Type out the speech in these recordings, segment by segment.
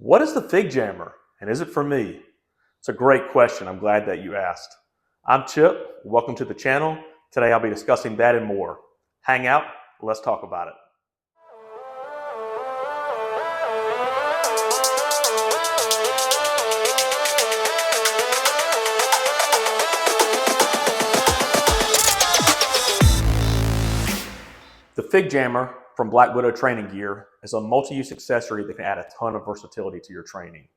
What is the FIGJAMMER, and is it for me? It's a great question. I'm glad that you asked. I'm Chip. Welcome to the channel. Today I'll be discussing that and more. Hang out. Let's talk about it. The FIGJAMMER from Black Widow Training Gear is a multi-use accessory that can add a ton of versatility to your training.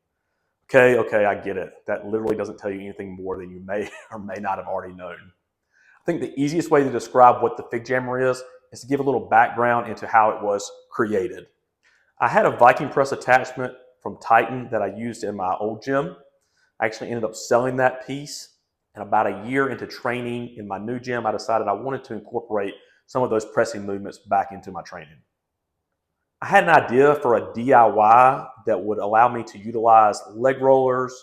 Okay, I get it. That literally doesn't tell you anything more than you may or may not have already known. I think the easiest way to describe what the FIGJAMMER is to give a little background into how it was created. I had a Viking press attachment from Titan that I used in my old gym. I actually ended up selling that piece, and about a year into training in my new gym, I decided I wanted to incorporate some of those pressing movements back into my training. I had an idea for a DIY that would allow me to utilize leg rollers,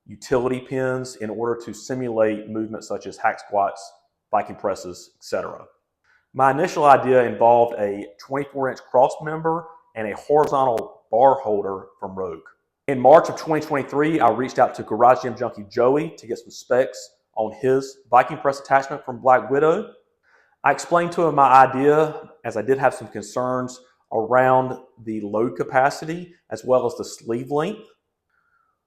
utility pins in order to simulate movements such as hack squats, Viking presses, etc. My initial idea involved a 24-inch cross member and a horizontal bar holder from Rogue. In March of 2023, I reached out to Garage Gym Junkie Joey to get some specs on his Viking press attachment from Black Widow. I explained to him my idea, as I did have some concerns around the load capacity as well as the sleeve length.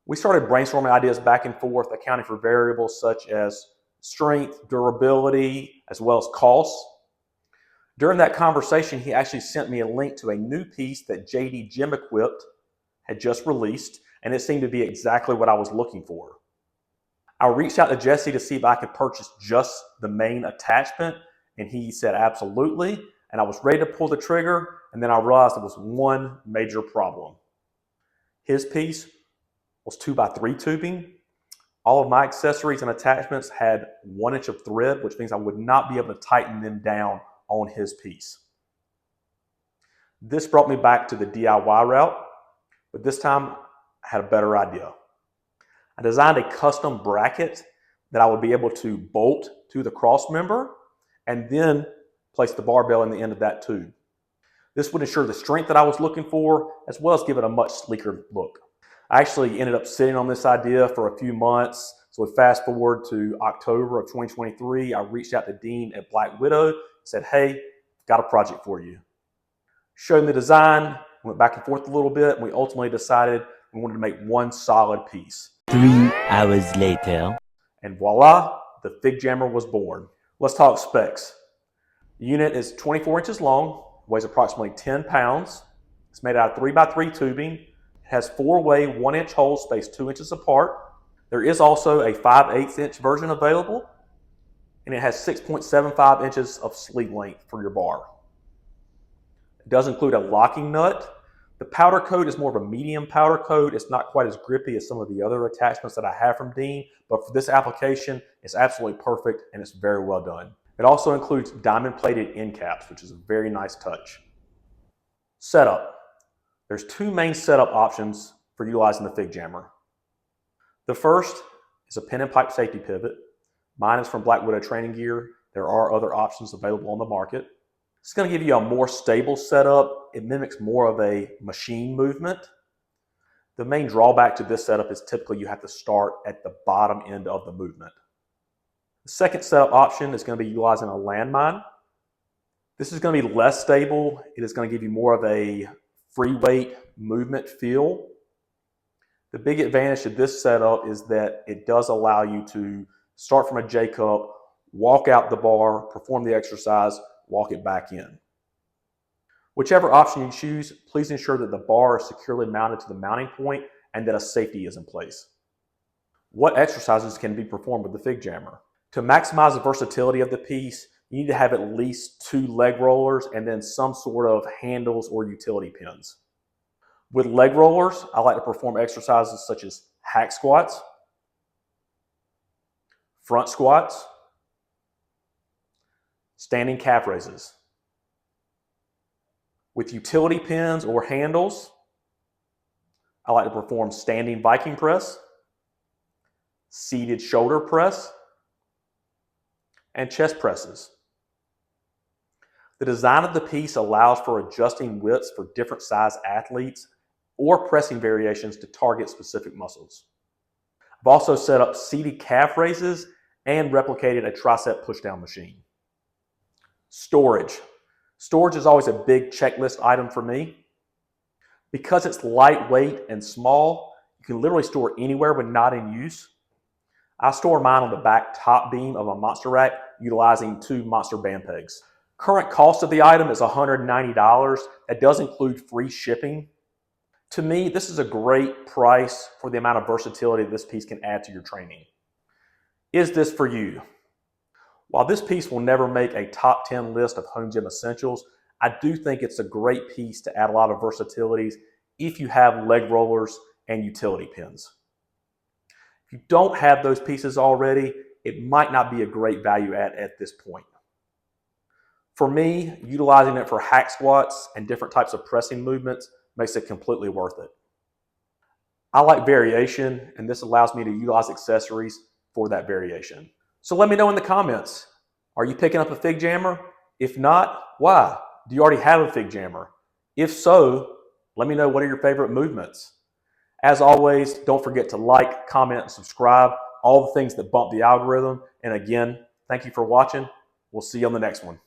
We started brainstorming ideas back and forth, accounting for variables such as strength, durability, as well as cost. During that conversation, he actually sent me a link to a new piece that JD Gym Equipped had just released, and it seemed to be exactly what I was looking for. I reached out to Jesse to see if I could purchase just the main attachment, and he said absolutely, and I was ready to pull the trigger, and then I realized there was one major problem. His piece was 2x3 tubing. All of my accessories and attachments had 1 inch of thread, which means I would not be able to tighten them down on his piece. This brought me back to the DIY route, but this time I had a better idea. I designed a custom bracket that I would be able to bolt to the cross member and then place the barbell in the end of that tube. This would ensure the strength that I was looking for, as well as give it a much sleeker look. I actually ended up sitting on this idea for a few months. So we fast forward to October of 2023. I reached out to Dean at Black Widow, said, hey, got a project for you. Showed him the design, went back and forth a little bit, and we ultimately decided we wanted to make one solid piece. 3 hours later. And voila, the FIGJAMMER was born. Let's talk specs. The unit is 24 inches long, weighs approximately 10 pounds. It's made out of 3x3 tubing. It has 4-way 1-inch holes spaced 2 inches apart. There is also a 5/8 inch version available, and it has 6.75 inches of sleeve length for your bar. It does include a locking nut. The powder coat is more of a medium powder coat. It's not quite as grippy as some of the other attachments that I have from Dean, but for this application, it's absolutely perfect and it's very well done. It also includes diamond plated end caps, which is a very nice touch. Setup. There's 2 main setup options for utilizing the FIGJAMMER. The first is a pin and pipe safety pivot. Mine is from Black Widow Training Gear. There are other options available on the market. It's going to give you a more stable setup. It mimics more of a machine movement. The main drawback to this setup is typically you have to start at the bottom end of the movement. The second setup option is going to be utilizing a landmine. This is going to be less stable. It is going to give you more of a free weight movement feel. The big advantage to this setup is that it does allow you to start from a J cup, walk out the bar, perform the exercise, walk it back in. Whichever option you choose, please ensure that the bar is securely mounted to the mounting point and that a safety is in place. What exercises can be performed with the FIGJAMMER? To maximize the versatility of the piece, you need to have at least 2 leg rollers and then some sort of handles or utility pins. With leg rollers, I like to perform exercises such as hack squats, front squats, standing calf raises. With utility pins or handles, I like to perform standing Viking press, seated shoulder press, and chest presses. The design of the piece allows for adjusting widths for different size athletes or pressing variations to target specific muscles. I've also set up seated calf raises and replicated a tricep pushdown machine. Storage. Storage is always a big checklist item for me. Because it's lightweight and small, you can literally store anywhere when not in use. I store mine on the back top beam of a monster rack utilizing 2 monster band pegs. Current cost of the item is $190. That does include free shipping. To me, this is a great price for the amount of versatility this piece can add to your training. Is this for you? While this piece will never make a top 10 list of home gym essentials, I do think it's a great piece to add a lot of versatilities if you have leg rollers and utility pins. If you don't have those pieces already, it might not be a great value add at this point. For me, utilizing it for hack squats and different types of pressing movements makes it completely worth it. I like variation, and this allows me to utilize accessories for that variation. So let me know in the comments, are you picking up a FIGJAMMER? If not, why? Do you already have a FIGJAMMER? If so, let me know what are your favorite movements. As always, don't forget to like, comment, and subscribe, all the things that bump the algorithm. And again, thank you for watching. We'll see you on the next one.